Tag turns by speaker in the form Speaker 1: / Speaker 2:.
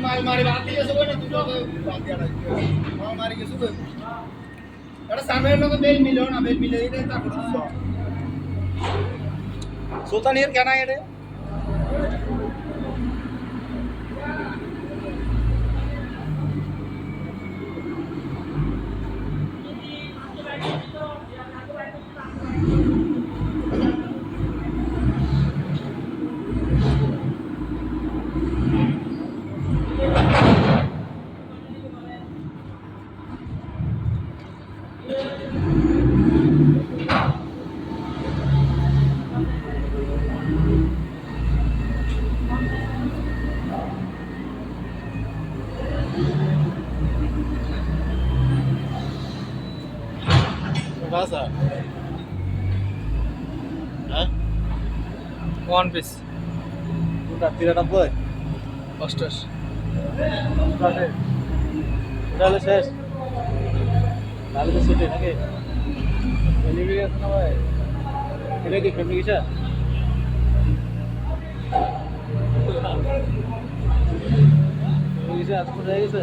Speaker 1: মারি বাদ দিয়ে গেছে না দুটো বাদ দিয়া মারি গেছে তো এটা সামনের লোক বেল মিলো না বেল মিলে দিলে তারপর সুলতানের কেন এটা Bahasa. Hah?
Speaker 2: One piece.
Speaker 1: Udah tidak dapat.
Speaker 2: Postus.
Speaker 1: Udah শেষ তাহলে তো সেটাই নাকি ডেলিভারি আছে না ভাই এটা কি ফ্যামিলি গেছে গেছে আজকে হয়ে গেছে